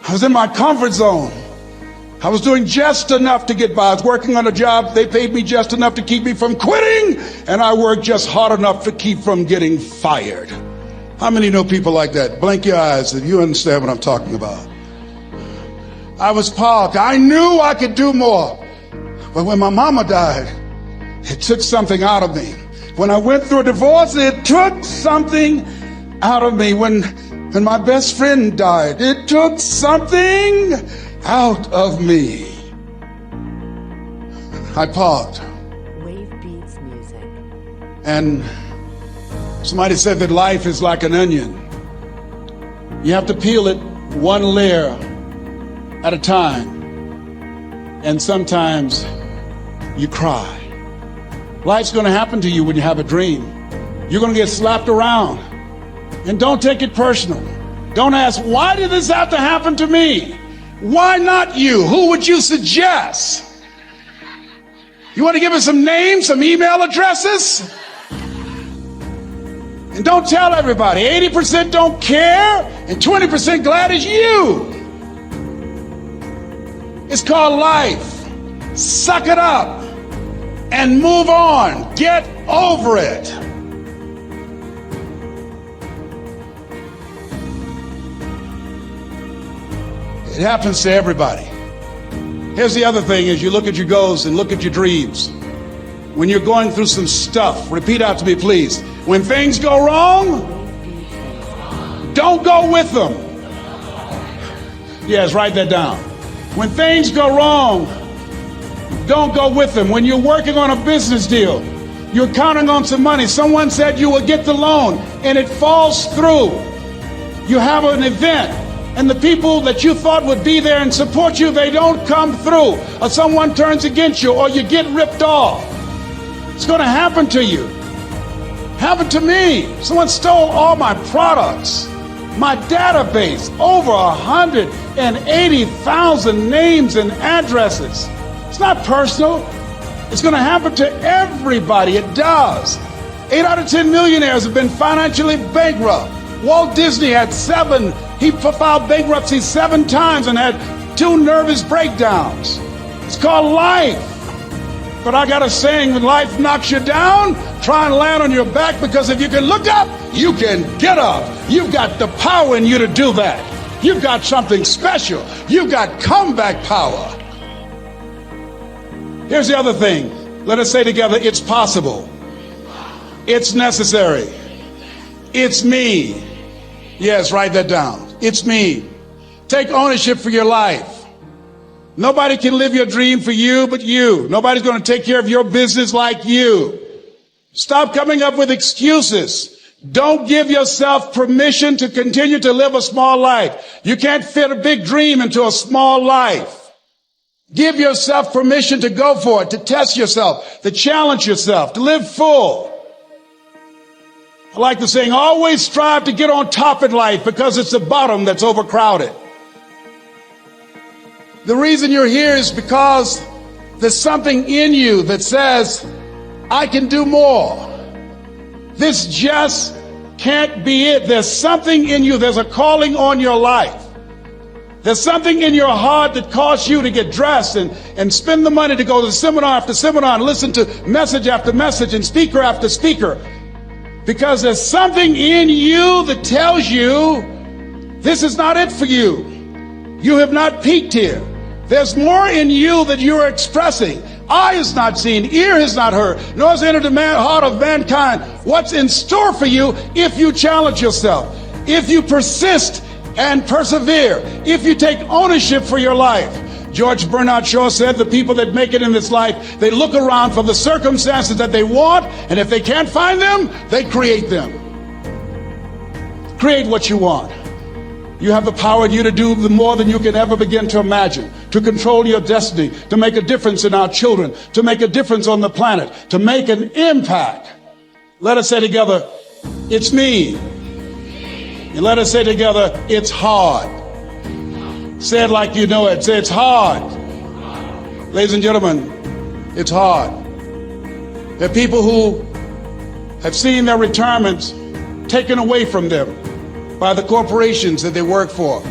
I was in my comfort zone. I was doing just enough to get by. I was working on a job. They paid me just enough to keep me from quitting, and I worked just hard enough to keep from getting fired. How many know people like that? Blink your eyes if you understand what I'm talking about. I was parked. I knew I could do more. But when my mama died, it took something out of me. When I went through a divorce, it took something out of me. When my best friend died, it took something out of me. I parked. Wave beats music. And somebody said that life is like an onion. You have to peel it one layer at a time. And sometimes you cry. Life's going to happen to you when you have a dream. You're going to get slapped around. And don't take it personal. Don't ask, why did this have to happen to me? Why not you? Who would you suggest? You want to give us some names, some email addresses? And don't tell everybody. 80% don't care and 20% glad it's you. It's called life. Suck it up and move on. Get over it. It happens to everybody. Here's the other thing is you look at your goals and look at your dreams. When you're going through some stuff, repeat out to me, please. When things go wrong, don't go with them. Yes, write that down. When things go wrong, don't go with them. When you're working on a business deal, you're counting on some money. Someone said you will get the loan and it falls through. You have an event and the people that you thought would be there and support you, they don't come through. Or someone turns against you or you get ripped off. It's going to happen to you. Happened to me. Someone stole all my products. My database, over 180,000 names and addresses. It's not personal. It's going to happen to everybody. It does. 8 out of 10 millionaires have been financially bankrupt. Walt Disney had 7. He filed bankruptcy 7 times and had 2 nervous breakdowns. It's called life. But I got a saying, when life knocks you down, try and land on your back, because if you can look up, you can get up. You've got the power in you to do that. You've got something special. You've got comeback power. Here's the other thing. Let us say together, it's possible. It's necessary. It's me. Yes, write that down. It's me. Take ownership for your life. Nobody can live your dream for you but you. Nobody's going to take care of your business like you. Stop coming up with excuses. Don't give yourself permission to continue to live a small life. You can't fit a big dream into a small life. Give yourself permission to go for it, to test yourself, to challenge yourself, to live full. I like the saying, always strive to get on top in life because it's the bottom that's overcrowded. The reason you're here is because there's something in you that says, I can do more. This just can't be it. There's something in you. There's a calling on your life. There's something in your heart that caused you to get dressed and spend the money to go to seminar after seminar and listen to message after message and speaker after speaker. Because there's something in you that tells you this is not it for you. You have not peaked here. There's more in you that you're expressing. Eye has not seen, ear has not heard, nor has entered the heart of mankind what's in store for you if you challenge yourself, if you persist and persevere, if you take ownership for your life. George Bernard Shaw said the people that make it in this life, they look around for the circumstances that they want, and if they can't find them, they create them. Create what you want. You have the power in you to do more than you can ever begin to imagine, to control your destiny, to make a difference in our children, to make a difference on the planet, to make an impact. Let us say together, it's me. And let us say together, it's hard. Say it like you know it. Say it's hard. Ladies and gentlemen, it's hard. There are people who have seen their retirements taken away from them by the corporations that they work for.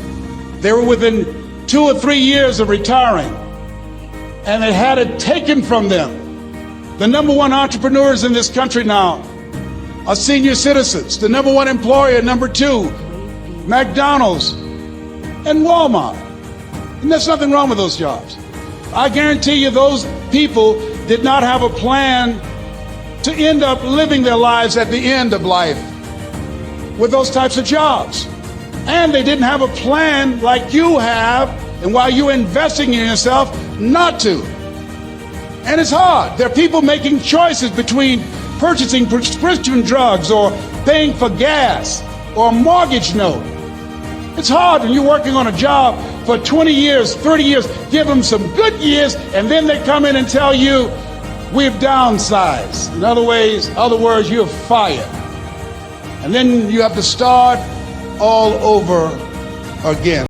They were within 2 or 3 years of retiring, and they had it taken from them. The number one entrepreneurs in this country now are senior citizens. The number one employer, number two, McDonald's and Walmart. And there's nothing wrong with those jobs. I guarantee you those people did not have a plan to end up living their lives at the end of life with those types of jobs. And they didn't have a plan like you have, and while you're investing in yourself, not to. And it's hard. There are people making choices between purchasing prescription drugs or paying for gas or a mortgage note. It's hard when you're working on a job for 20 years, 30 years, give them some good years, and then they come in and tell you, we've downsized. In other words, you're fired. And then you have to start all over again.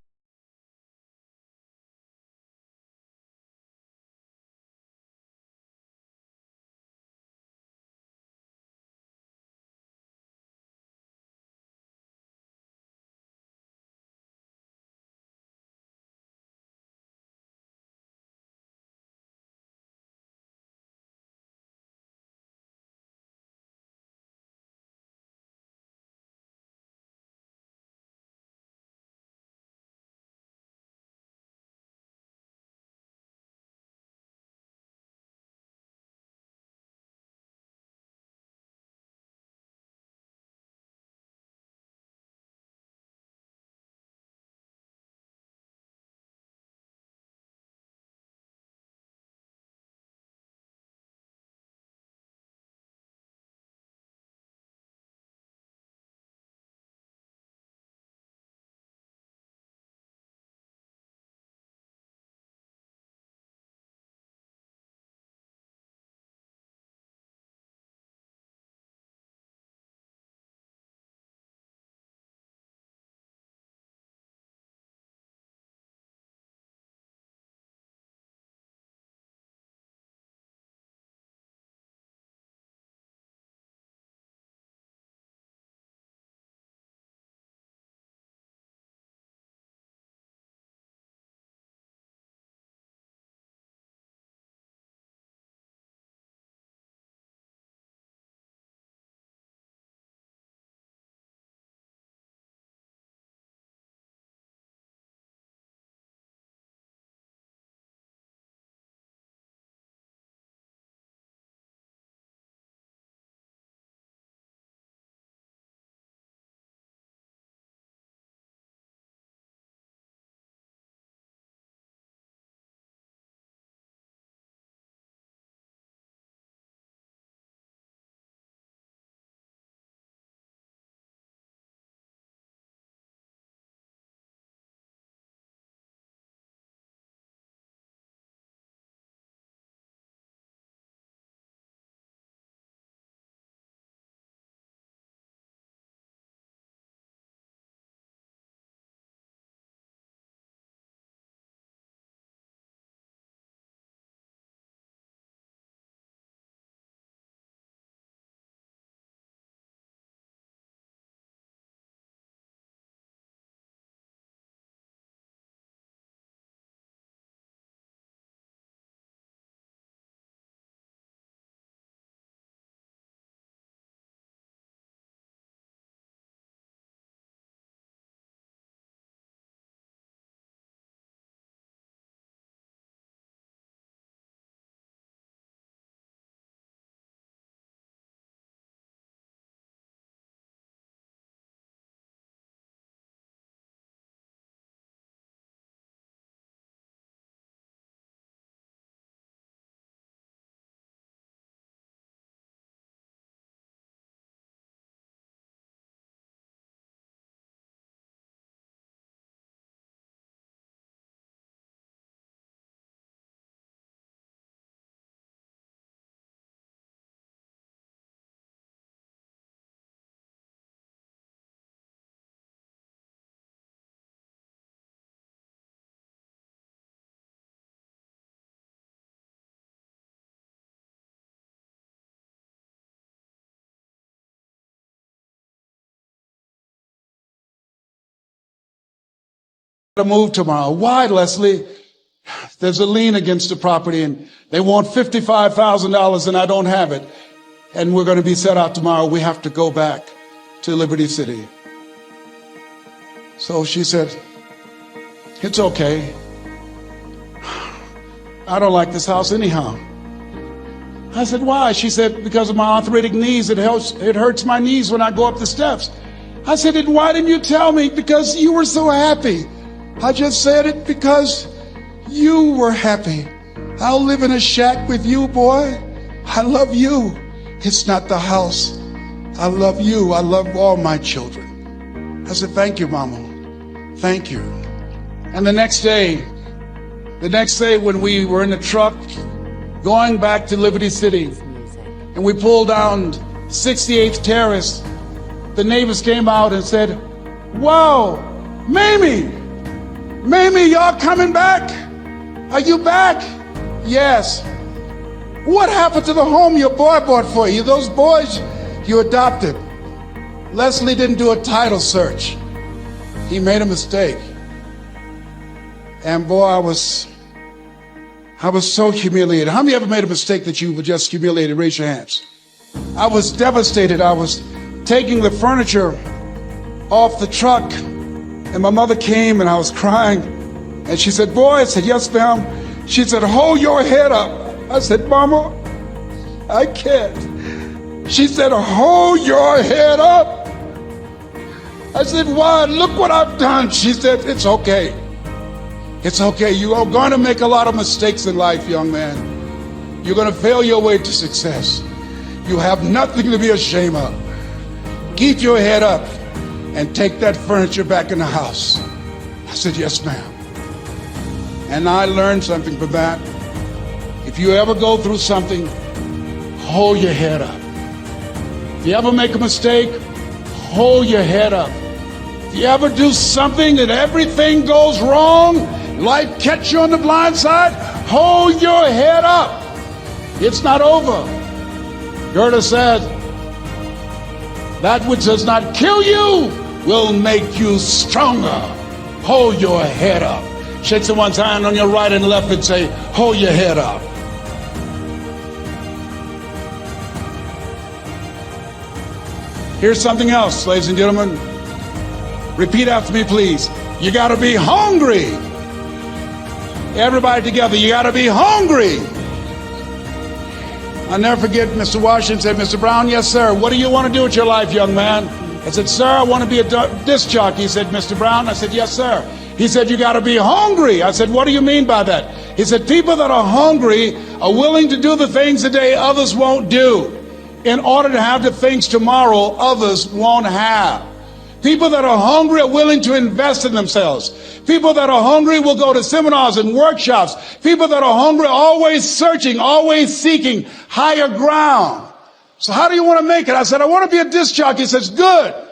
to move tomorrow. Why, Leslie? There's a lien against the property and they want $55,000 and I don't have it. And we're going to be set out tomorrow. We have to go back to Liberty City. So she said, it's okay. I don't like this house anyhow. I said, why? She said, because of my arthritic knees, it hurts my knees when I go up the steps. I said, and why didn't you tell me? Because you were so happy. I just said it because you were happy. I'll live in a shack with you, boy. I love you. It's not the house. I love you. I love all my children. I said, thank you, Mama. Thank you. And the next day when we were in the truck going back to Liberty City and we pulled down 68th Terrace, the neighbors came out and said, wow, Mamie, y'all coming back? Are you back? Yes. What happened to the home your boy bought for you? Those boys you adopted. Leslie didn't do a title search. He made a mistake. And boy, I was so humiliated. How many ever made a mistake that you were just humiliated? Raise your hands. I was devastated. I was taking the furniture off the truck and my mother came and I was crying and she said, boy, I said, yes, ma'am. She said, hold your head up. I said, Mama, I can't. She said, hold your head up. I said, why? Look what I've done. She said, it's okay. It's okay. You are going to make a lot of mistakes in life, young man. You're going to fail your way to success. You have nothing to be ashamed of. Keep your head up and take that furniture back in the house. I said, yes, ma'am. And I learned something from that. If you ever go through something, hold your head up. If you ever make a mistake, hold your head up. If you ever do something that everything goes wrong, life catch you on the blind side, hold your head up. It's not over. Goethe said, that which does not kill you will make you stronger. Hold your head up. Shake someone's hand on your right and left and say, hold your head up. Here's something else, ladies and gentlemen. Repeat after me, please. You got to be hungry. Everybody together, you got to be hungry. I'll never forget Mr. Washington said, Mr. Brown, yes, sir. What do you want to do with your life, young man? I said, sir, I want to be a disc jockey. He said, Mr. Brown? I said, yes, sir. He said, you got to be hungry. I said, what do you mean by that? He said, people that are hungry are willing to do the things today others won't do in order to have the things tomorrow others won't have. People that are hungry are willing to invest in themselves. People that are hungry will go to seminars and workshops. People that are hungry are always searching, always seeking higher ground. So how do you want to make it? I said, I want to be a disc jockey. He says, good.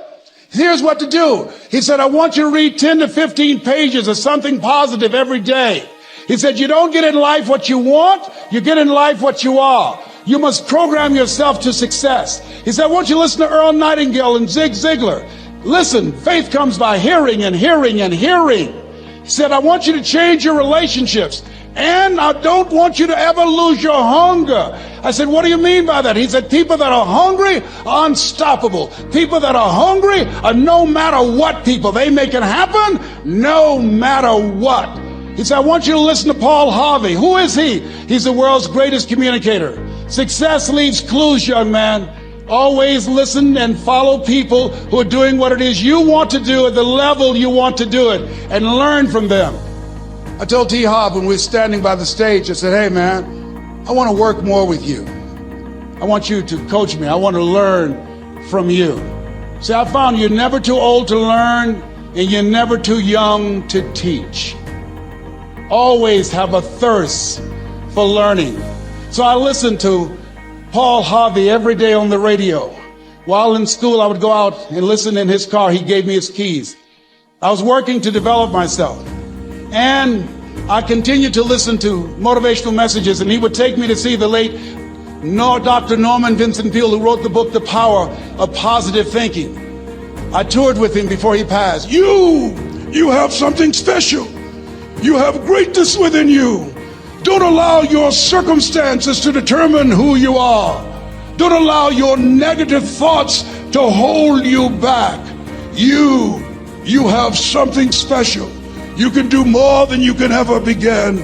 Here's what to do. He said, I want you to read 10 to 15 pages of something positive every day. He said, you don't get in life what you want, you get in life what you are. You must program yourself to success. He said, I want you to listen to Earl Nightingale and Zig Ziglar. Listen, faith comes by hearing and hearing and hearing. He said, I want you to change your relationships. And I don't want you to ever lose your hunger. I said, what do you mean by that? He said, people that are hungry are unstoppable. People that are hungry are no matter what people. They make it happen no matter what. He said, I want you to listen to Paul Harvey. Who is he? He's the world's greatest communicator. Success leaves clues, young man. Always listen and follow people who are doing what it is you want to do at the level you want to do it and learn from them. I told T. Hobb when we were standing by the stage, I said, hey man, I want to work more with you. I want you to coach me. I want to learn from you. See, I found you're never too old to learn and you're never too young to teach. Always have a thirst for learning. So I listened to Paul Harvey every day on the radio. While in school, I would go out and listen in his car. He gave me his keys. I was working to develop myself. And I continued to listen to motivational messages, and he would take me to see the late Dr. Norman Vincent Peale, who wrote the book, The Power of Positive Thinking. I toured with him before he passed. You You have something special. You have greatness within you. Don't allow your circumstances to determine who you are. Don't allow your negative thoughts to hold you back. You have something special. You can do more than you can ever begin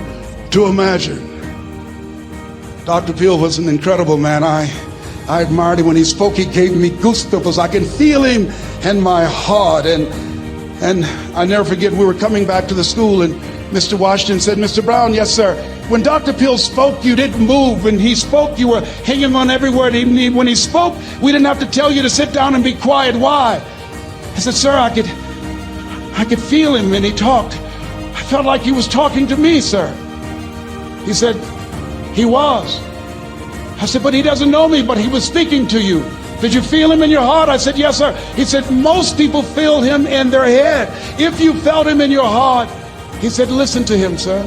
to imagine. Dr. 𝐕 was an incredible man. I admired him when he spoke. He gave me goosebumps. I can feel him in my heart. And I never forget, we were coming back to the school and Mr. Washington said, Mr. Brown, yes, sir. When Dr. 𝐕 spoke, you didn't move. When he spoke, you were hanging on every word. When he spoke, we didn't have to tell you to sit down and be quiet. Why? I said, sir, I could feel him when he talked. I felt like he was talking to me, sir. He said, he was. I said, but he doesn't know me, but he was speaking to you. Did you feel him in your heart? I said, yes, sir. He said, most people feel him in their head. If you felt him in your heart, he said, listen to him, sir.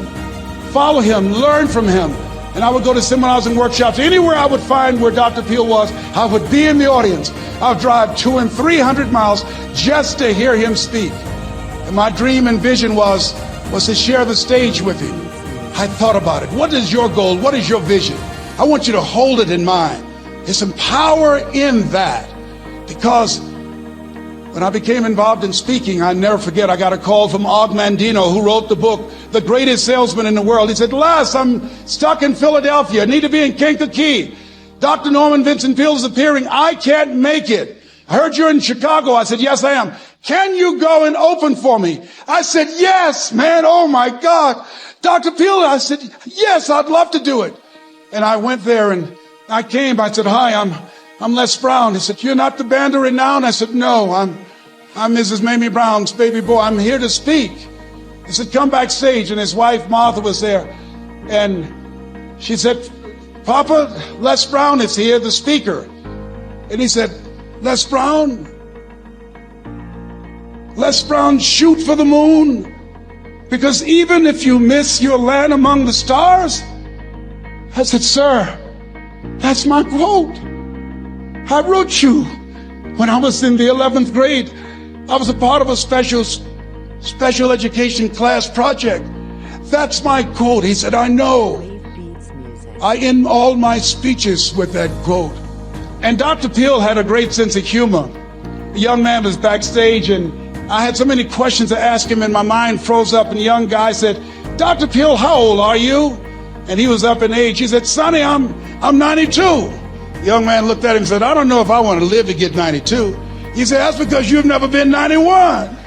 Follow him, learn from him. And I would go to seminars and workshops. Anywhere I would find where Dr. 𝐕 was, I would be in the audience. I would drive 200 and 300 miles just to hear him speak. And my dream and vision was to share the stage with him. I thought about it. What is your goal? What is your vision? I want you to hold it in mind. There's some power in that. Because when I became involved in speaking, I never forget, I got a call from Og Mandino, who wrote the book, The Greatest Salesman in the World. He said, Les, I'm stuck in Philadelphia. I need to be in Kankakee. Dr. Norman Vincent Peale is appearing. I can't make it. I heard you're in Chicago. I said, yes, I am. Can you go and open for me? I said, yes, man. Oh, my God. Dr. 𝐕, I said, yes, I'd love to do it. And I went there and I came. I said, hi, I'm Les Brown. He said, you're not the band of renown? I said, no, I'm Mrs. Mamie Brown's baby boy. I'm here to speak. He said, come backstage. And his wife, Martha, was there. And she said, Papa, Les Brown is here, the speaker. And he said, Les Brown, shoot for the moon. Because even if you miss, you'll land among the stars. I said, sir, that's my quote. I wrote you when I was in the 11th grade. I was a part of a special education class project. That's my quote. He said, I know. I end all my speeches with that quote. And Dr. 𝐕 had a great sense of humor. The young man was backstage and I had so many questions to ask him and my mind froze up, and the young guy said, Dr. 𝐕, how old are you? And he was up in age. He said, Sonny, I'm 92. The young man looked at him and said, I don't know if I want to live to get 92. He said, that's because you've never been 91.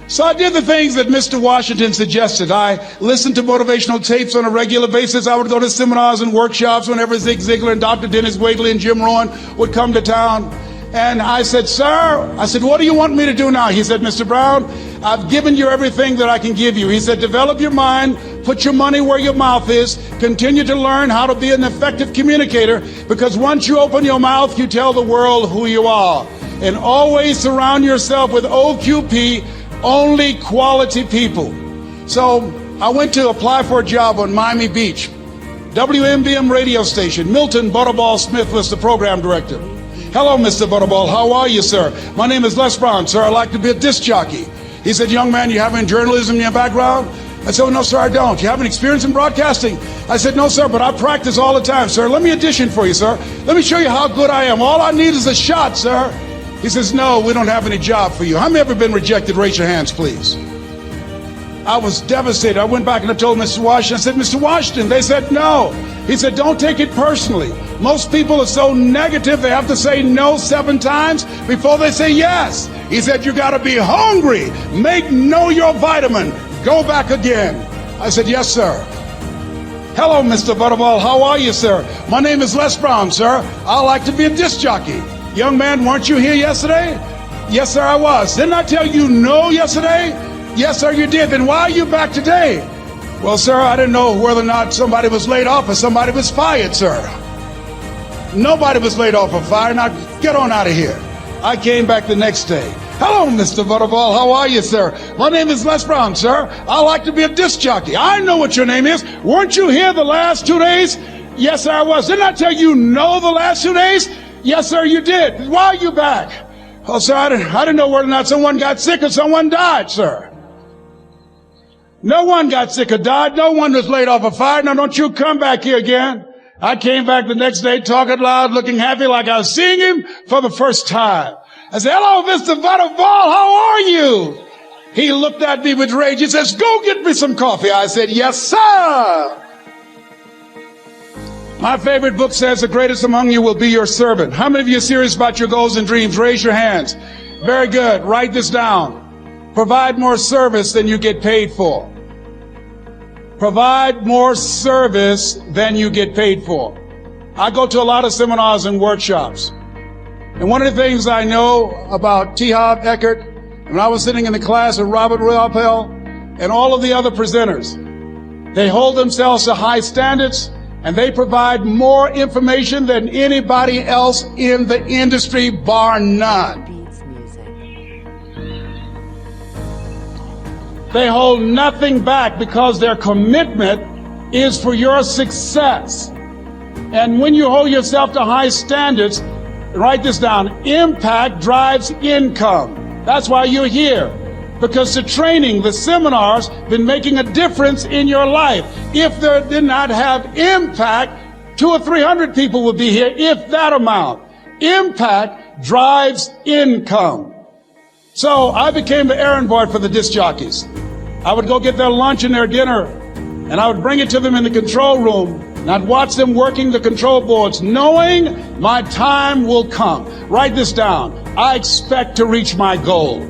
So I did the things that Mr. Washington suggested. I listened to motivational tapes on a regular basis. I would go to seminars and workshops whenever Zig Ziglar and Dr. Dennis Waitley and Jim Rohn would come to town. And I said, sir, what do you want me to do now? He said, Mr. Brown, I've given you everything that I can give you. He said, develop your mind, put your money where your mouth is, continue to learn how to be an effective communicator, because once you open your mouth, you tell the world who you are. And always surround yourself with OQP, only quality people. So I went to apply for a job on Miami Beach. WMBM radio station. Milton Butterball Smith was the program director. Hello, Mr. Butterball. How are you, sir? My name is Les Brown, sir. I'd like to be a disc jockey. He said, young man, you have any journalism in your background? I said, oh, no, sir, I don't. You have any experience in broadcasting? I said, no, sir, but I practice all the time, sir. Let me audition for you, sir. Let me show you how good I am. All I need is a shot, sir. He says, no, we don't have any job for you. How many ever been rejected? Raise your hands, please. I was devastated. I went back and I told Mr. Washington, I said, Mr. Washington, they said no. He said, don't take it personally. Most people are so negative, they have to say no 7 times before they say yes. He said, you gotta be hungry. Know your vitamin. Go back again. I said, yes, sir. Hello, Mr. Butterball. How are you, sir? My name is Les Brown, sir. I like to be a disc jockey. Young man, weren't you here yesterday? Yes, sir, I was. Didn't I tell you no yesterday? Yes, sir, you did. Then why are you back today? Well, sir, I didn't know whether or not somebody was laid off or somebody was fired, sir. Nobody was laid off or fired. Now get on out of here. I came back the next day. Hello, Mr. Butterball. How are you, sir? My name is Les Brown, sir. I like to be a disc jockey. I know what your name is. Weren't you here the last 2 days? Yes, sir, I was. Didn't I tell you no the last 2 days? Yes, sir, you did. Why are you back? Oh, sir, I didn't know whether or not someone got sick or someone died, sir. No one got sick or died. No one was laid off or fired. Now don't you come back here again. I came back the next day talking loud, looking happy like I was seeing him for the first time. I said, hello, Mr. Butterball, how are you? He looked at me with rage. He says, go get me some coffee. I said, yes, sir. My favorite book says, the greatest among you will be your servant. How many of you are serious about your goals and dreams? Raise your hands. Very good. Write this down. Provide more service than you get paid for. Provide more service than you get paid for. I go to a lot of seminars and workshops. And one of the things I know about 𝐤𝐤𝐤𝐞, when I was sitting in the class with Robert Ruppel and all of the other presenters, they hold themselves to high standards and they provide more information than anybody else in the industry, bar none. Beats music. They hold nothing back because their commitment is for your success. And when you hold yourself to high standards, write this down, impact drives income. That's why you're here. Because the training, the seminars, been making a difference in your life. If they did not have impact, 200 or 300 people would be here, if that amount. Impact drives income. So I became the errand boy for the disc jockeys. I would go get their lunch and their dinner, and I would bring it to them in the control room, and I'd watch them working the control boards, knowing my time will come. Write this down. I expect to reach my goal.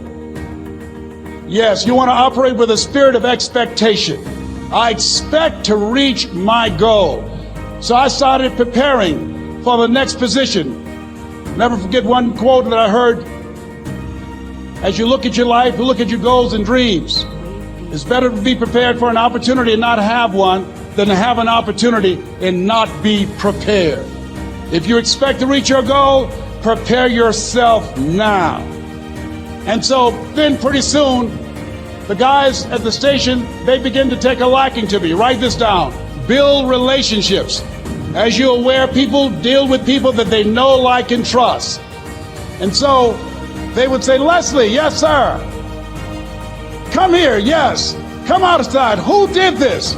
Yes, you want to operate with a spirit of expectation. I expect to reach my goal. So I started preparing for the next position. Never forget one quote that I heard. As you look at your life, you look at your goals and dreams. It's better to be prepared for an opportunity and not have one than to have an opportunity and not be prepared. If you expect to reach your goal, prepare yourself now. And so then pretty soon, the guys at the station, they begin to take a liking to me. Write this down. Build relationships. As you're aware, people deal with people that they know, like, and trust. And so they would say, Leslie, yes, sir. Come here, yes. Come outside. Who did this?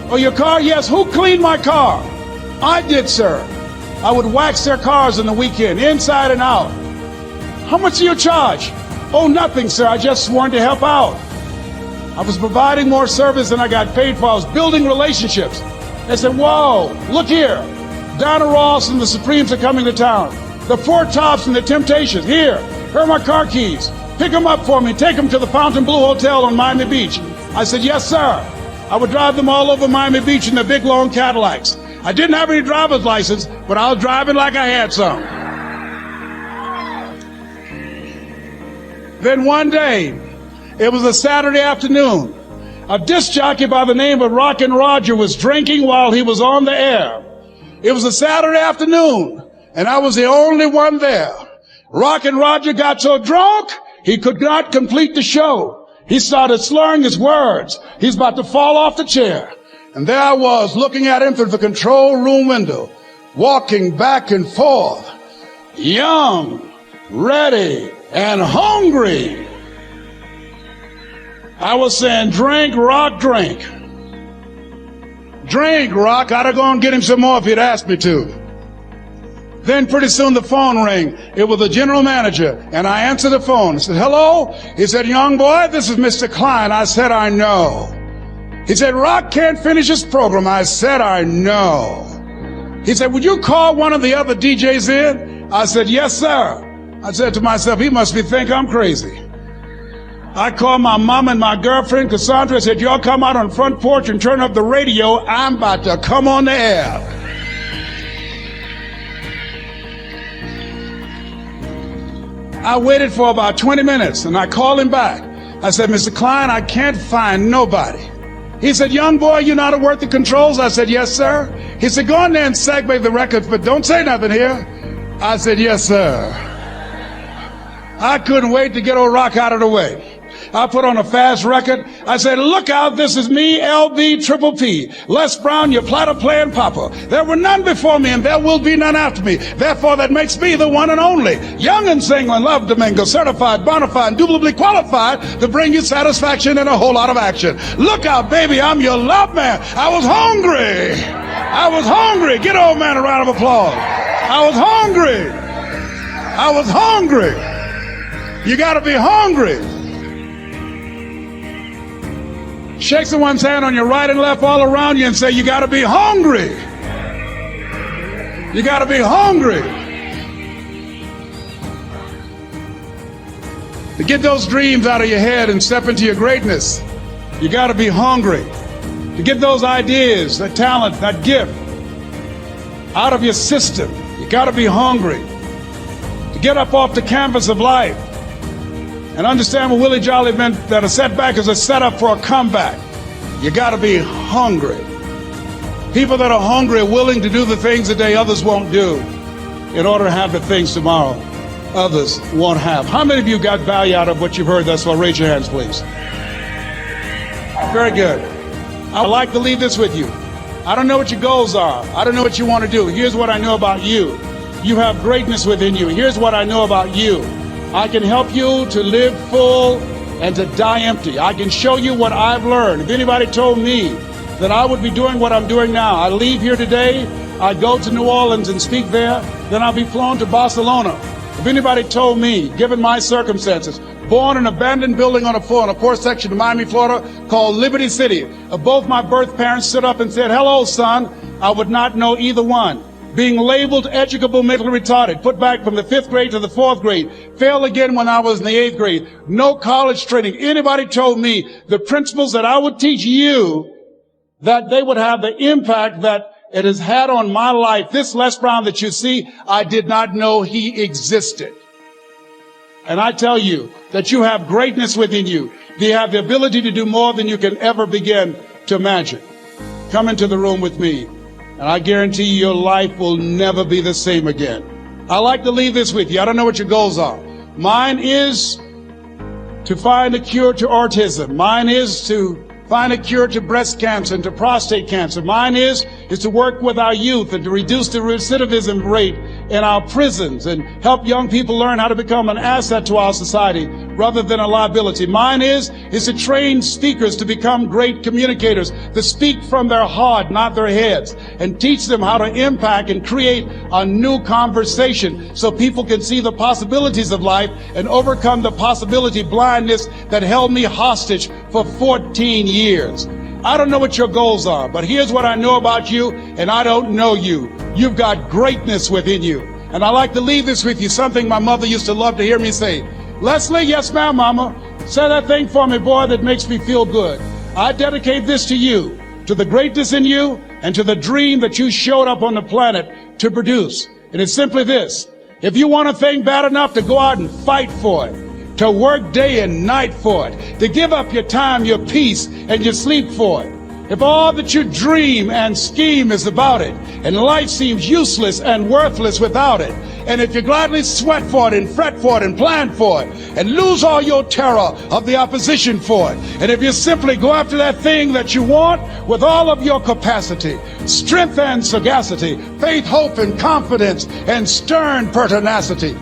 Oh, your car? Yes. Who cleaned my car? I did, sir. I would wax their cars on the weekend, inside and out. How much do you charge? Oh, nothing, sir. I just sworn to help out. I was providing more service than I got paid for. I was building relationships. They said, whoa, look here. Donna Ross and the Supremes are coming to town. The Four Tops and the Temptations. Here are my car keys. Pick them up for me. Take them to the Fontainebleau Hotel on Miami Beach. I said, yes, sir. I would drive them all over Miami Beach in their big, long Cadillacs. I didn't have any driver's license, but I was driving like I had some. Then one day, it was a Saturday afternoon. A disc jockey by the name of Rockin' Roger was drinking while he was on the air. It was a Saturday afternoon, and I was the only one there. Rockin' Roger got so drunk, he could not complete the show. He started slurring his words. He's about to fall off the chair. And there I was, looking at him through the control room window, walking back and forth, young, ready, and hungry. I was saying, drink, Rock, drink. Drink, Rock. I'd have gone and get him some more if he'd asked me to. Then pretty soon the phone rang. It was the general manager, and I answered the phone. I said, hello? He said, young boy, this is Mr. Klein. I said, I know. He said, Rock can't finish his program. I said, I know. He said, would you call one of the other DJs in? I said, yes, sir. I said to myself, he must think I'm crazy. I called my mom and my girlfriend, Cassandra. I said, y'all come out on the front porch and turn up the radio. I'm about to come on the air. I waited for about 20 minutes, and I called him back. I said, Mr. Klein, I can't find nobody. He said, young boy, you know how to work the controls? I said, yes, sir. He said, go in there and segue the records, but don't say nothing here. I said, yes, sir. I couldn't wait to get old Rock out of the way. I put on a fast record. I said, look out, this is me, LB Triple P. Les Brown, your platter playing papa. There were none before me and there will be none after me. Therefore, that makes me the one and only. Young and single and love Domingo, certified, bona fide, indubitably qualified to bring you satisfaction and a whole lot of action. Look out, baby, I'm your love man. I was hungry. I was hungry. Get old man a round of applause. I was hungry. I was hungry. You got to be hungry. Shake someone's hand on your right and left all around you and say, you got to be hungry. You got to be hungry. To get those dreams out of your head and step into your greatness, you got to be hungry. To get those ideas, that talent, that gift out of your system, you got to be hungry. To get up off the canvas of life and understand what Willie Jolly meant, that a setback is a setup for a comeback, you got to be hungry. People that are hungry are willing to do the things today others won't do in order to have the things tomorrow others won't have. How many of you got value out of what you've heard thus far? Raise your hands, please. Very good. I'd like to leave this with you. I don't know what your goals are. I don't know what you want to do. Here's what I know about you. You have greatness within you. Here's what I know about you. I can help you to live full and to die empty. I can show you what I've learned. If anybody told me that I would be doing what I'm doing now, I leave here today, I go to New Orleans and speak there, then I'll be flown to Barcelona. If anybody told me, given my circumstances, born in an abandoned building on a poor section of Miami, Florida, called Liberty City, both my birth parents stood up and said, hello, son, I would not know either one. Being labeled educable mentally retarded, put back from the 5th grade to the 4th grade, failed again when I was in the 8th grade, no college training. Anybody told me the principles that I would teach you, that they would have the impact that it has had on my life. This Les Brown that you see, I did not know he existed. And I tell you that you have greatness within you. You have the ability to do more than you can ever begin to imagine. Come into the room with me, and I guarantee you your life will never be the same again. I like to leave this with you. I don't know what your goals are. Mine is to find a cure to autism. Mine is to find a cure to breast cancer and to prostate cancer. Mine is to work with our youth and to reduce the recidivism rate in our prisons and help young people learn how to become an asset to our society rather than a liability. Mine is to train speakers to become great communicators, to speak from their heart, not their heads, and teach them how to impact and create a new conversation so people can see the possibilities of life and overcome the possibility blindness that held me hostage for 14 years. I don't know what your goals are, but here's what I know about you, and I don't know you. You've got greatness within you. And I like to leave this with you, something my mother used to love to hear me say. Leslie, yes ma'am, mama. Say that thing for me, boy, that makes me feel good. I dedicate this to you, to the greatness in you, and to the dream that you showed up on the planet to produce. And it's simply this. If you want a thing bad enough to go out and fight for it, to work day and night for it, to give up your time, your peace, and your sleep for it. If all that you dream and scheme is about it, and life seems useless and worthless without it, and if you gladly sweat for it and fret for it and plan for it, and lose all your terror of the opposition for it, and if you simply go after that thing that you want with all of your capacity, strength and sagacity, faith, hope, and confidence, and stern pertinacity,